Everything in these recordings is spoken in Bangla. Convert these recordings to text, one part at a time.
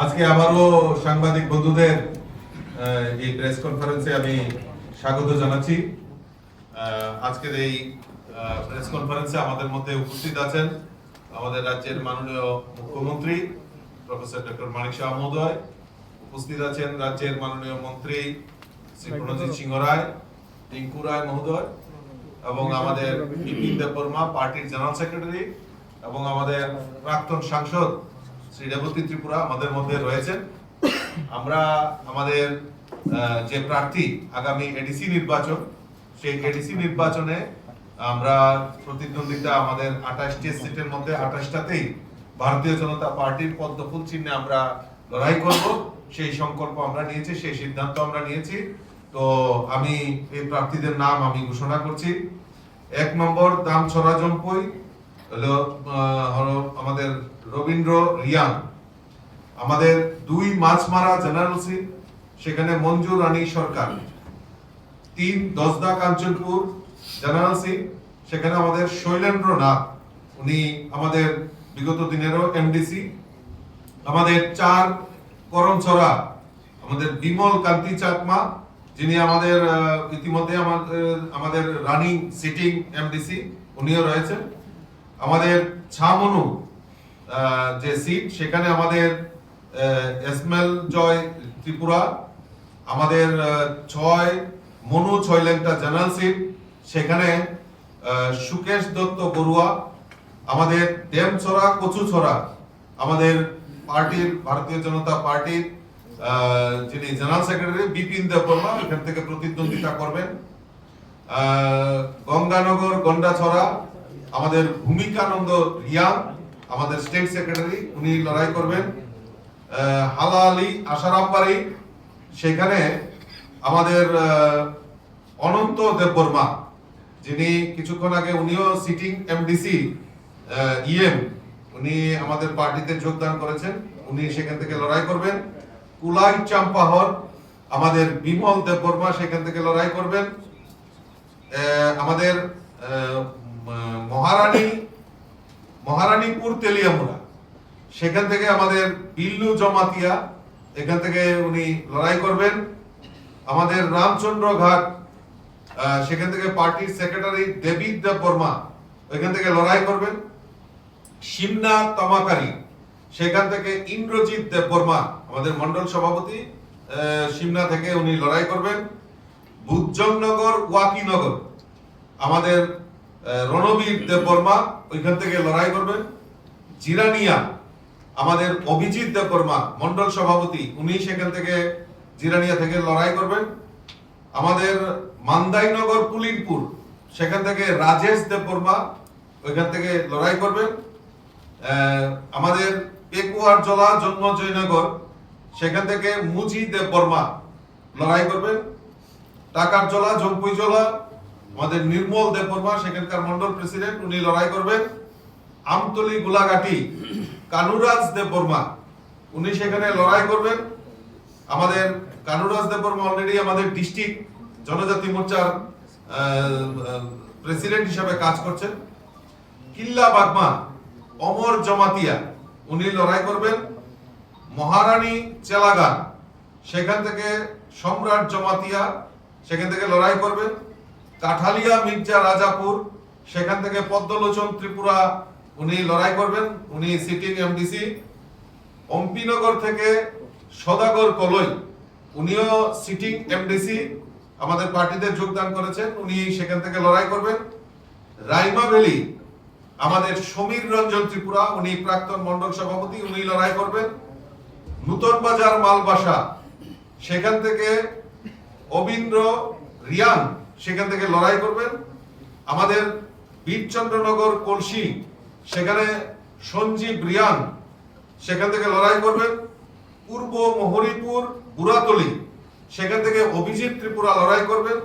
আজকে আবারও সাংবাদিক বন্ধুদের এই প্রেস কনফারেন্সে আমি স্বাগত জানাচ্ছি। আজকের এই প্রেস কনফারেন্সে আমাদের মধ্যে উপস্থিত আছেন আমাদের রাজ্যের মাননীয় মুখ্যমন্ত্রী প্রফেসর ডক্টর মানিক সাহা মহোদয়, উপস্থিত আছেন রাজ্যের মাননীয় মন্ত্রী শ্রী প্রণজিৎ সিংহ রায়, টিঙ্কু রায় মহোদয়, এবং আমাদের বিপিন দেববর্মা পার্টির জেনারেল সেক্রেটারি, এবং আমাদের প্রাক্তন সাংসদ শ্রী রেবতী ত্রিপুরা আমাদের মধ্যে রয়েছেন। আমরা আমাদের যে প্রার্থী আগামী এডিসি নির্বাচন, সেই এডিসি নির্বাচনে আমরা প্রতিদ্বন্দ্বিতা আমাদের 28টি সিটের মধ্যে 28টাতেই ভারতীয় জনতা পার্টির পদ্মফুল চিহ্নে আমরা লড়াই করব। সেই সংকল্প আমরা নিয়েছি, সেই সিদ্ধান্ত আমরা নিয়েছি। তো আমি এই প্রার্থীদের নাম আমি ঘোষণা করছি। 1 নম্বর দামছড়া জম্পুই হলো আমাদের রবীন্দ্র রিয়াং। আমাদের 2 মাছমারা জেনারেল সিট, সেখানে মঞ্জু রানী সরকার। 3 দশদা কাঞ্চনপুর জেনারেল সিট, সেখানে আমাদের শৈলেন্দ্র নাথ, উনি আমাদের বিগত দিনেরও এমডিসি। আমাদের 4 করমছড়া আমাদের বিমল কান্তি চাকমা, যিনি আমাদের ইতিমধ্যে আমাদের রানিং সিটিং এমডিসি, উনিও রয়েছেন। আমাদের ছামনু যে সিট, সেখানে আমাদের এসমেল জয় ত্রিপুরা। আমাদের 6 মনু ছয়লেংটা জেনারেল সিট, সেখানে সুকেশ দত্ত বড়ুয়া। আমাদের ডেমছড়া কচুছড়া আমাদের পার্টির ভারতীয় জনতা পার্টির যিনি জেনারেল সেক্রেটারি বিপিন দেববর্মা এখান থেকে প্রতিদ্বন্দ্বিতা করবেন। গঙ্গানগর গন্ডাছড়া আমাদের ভূমিকানন্দ রিয়াং, আমাদের স্টেট সেক্রেটারি, উনি লড়াই করবেন। হালালি আশারামবাড়ি, সেখানে আমাদের অনন্ত দেববর্মা, যিনি কিছুক্ষণ আগে উনিও সিটিং এমডিসি ইএম, উনি আমাদের পার্টিতে যোগদান করেছেন, উনি সেখান থেকে লড়াই করবেন। কুলাই চাম্পাহর আমাদের বিমল দেববর্মা সেখান থেকে লড়াই করবেন। আমাদের মহারানীপুর তেলিয়ামুড়া, সেখান থেকে আমাদের বিল্লু জমাতিয়া, এখান থেকে উনি লড়াই করবেন। আমাদের রামচন্দ্র ঘাট, সেখান থেকে পার্টির সেক্রেটারি দেবিক দেববর্মা এখান থেকে লড়াই করবেন। সিমনা তামাকারি, সেখান থেকে ইন্দ্রজিৎ দেববর্মা আমাদের মন্ডল সভাপতি সিমনা থেকে উনি লড়াই করবেন। বুজ্জনগর ওয়াকিনগর আমাদের রণবীর দেববর্মা ওইখান থেকে লড়াই করবেন। জিরানিয়া আমাদের অভিজিৎ দেববর্মা মন্ডল সভাপতি, উনি সেখান থেকে জিরানিয়া থেকে লড়াই করবেন। আমাদের মান্দাইনগর পুলিনপুর, সেখান থেকে রাজেশ দেববর্মা ওইখান থেকে লড়াই করবেন। আমাদের পেকুয়ার জলা জন্মজয়নগর, সেখান থেকে মুজি দেববর্মা লড়াই করবেন। টাকার জলা জম্পুই জলা আমাদের নির্মল দেববর্মা সেখানকার মন্ডল প্রেসিডেন্ট, উনি লড়াই করবেন। আমতলি গোলাঘাটি কানুরাজ দেববর্মা, উনি সেখানে লড়াই করবেন। আমাদের কানুরাজ দেববর্মা অলরেডি আমাদের ডিস্ট্রিক্ট জনজাতি মোর্চার প্রেসিডেন্ট হিসেবে কাজ করছেন। কিল্লা বাগমা অমর জমাতিয়া, উনি লড়াই করবেন। মহারানী চেলাগান, সেখান থেকে সম্রাট জমাতিয়া সেখান থেকে লড়াই করবেন। কাঠালিয়া মির্জা রাজাপুর, সেখান থেকে পদ্মলোচন ত্রিপুরা উনি লড়াই করবেন, উনি সিটিং এমডিসি। অম্পিনগর থেকে সদাগর কলই, উনিও সিটিং এমডিসি, আমাদের পার্টিতে যোগদান করেছেন, উনি সেখান থেকে লড়াই করবেন। রাইমা ভ্যালি আমাদের সমীর রঞ্জন ত্রিপুরা, উনি প্রাক্তন মন্ডল সভাপতি, উনি লড়াই করবেন। নূতন বাজার মালবাসা, সেখান থেকে অবিন্দ্র রিয়াং সেখান থেকে লড়াই করবেন। আমাদের বীরচন্দ্রনগর কলসি, সেখানে সঞ্জীব রিয়াং সেখান থেকে লড়াই করবেন। পূর্ব মহরিপুর বুড়াতলি, সেখান থেকে অভিজিৎ ত্রিপুরা লড়াই করবেন।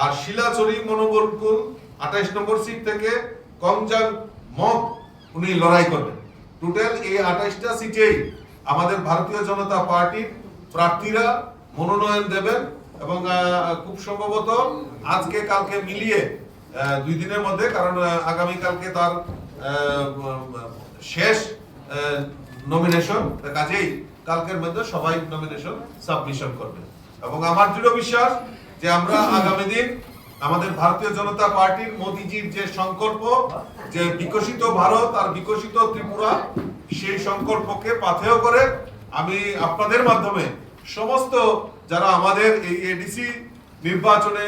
আর শিলাচরি মনোবলকুল 28 নম্বর সিট থেকে কংজাং মগ উনি লড়াই করবেন। টোটাল এই 28টা সিটেই আমাদের ভারতীয় জনতা পার্টির প্রার্থীরা মনোনয়ন দেবেন, এবং খুব সম্ভবত আজকে কালকে মিলিয়ে 2 দিনের মধ্যে, কারণ আগামী কালকে তার শেষ নমিনেশন, কাজেই কালকের মধ্যে সবাই নমিনেশন সাবমিশন করবে। এবং আমার দৃঢ় বিশ্বাস যে আমরা আগামী দিন আমাদের ভারতীয় জনতা পার্টির মোদিজির যে সংকল্প, যে বিকশিত ভারত আর বিকশিত ত্রিপুরা, সেই সংকল্পকে পাথেয় করে আমি আপনাদের মাধ্যমে সমস্ত যারা আমাদের এই এডিসি নির্বাচনে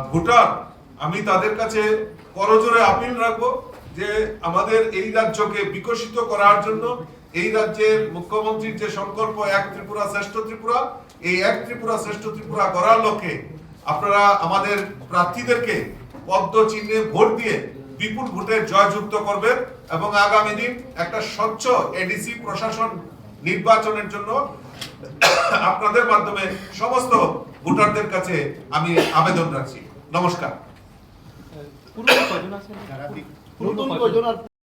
ভোটার, আমি তাদের কাছে করজোরে আপিল রাখবো যে আমাদের এই রাজ্যকে বিকশিত করার জন্য এই রাজ্যের মুখ্যমন্ত্রীর যে সংকল্প এক ত্রিপুরা শ্রেষ্ঠ ত্রিপুরা, এই এক ত্রিপুরা শ্রেষ্ঠ ত্রিপুরা করার লক্ষ্যে আপনারা আমাদের প্রার্থীদেরকে পদ্ম চিহ্নে ভোট দিয়ে বিপুল ভোটে জয়যুক্ত করবেন এবং আগামী দিন একটা স্বচ্ছ এডিসি প্রশাসন নির্বাচনের জন্য আপনাদের মাধ্যমে সমস্ত ভোটারদের কাছে আমি আবেদন রাখছি। নমস্কার। নতুন কয়জন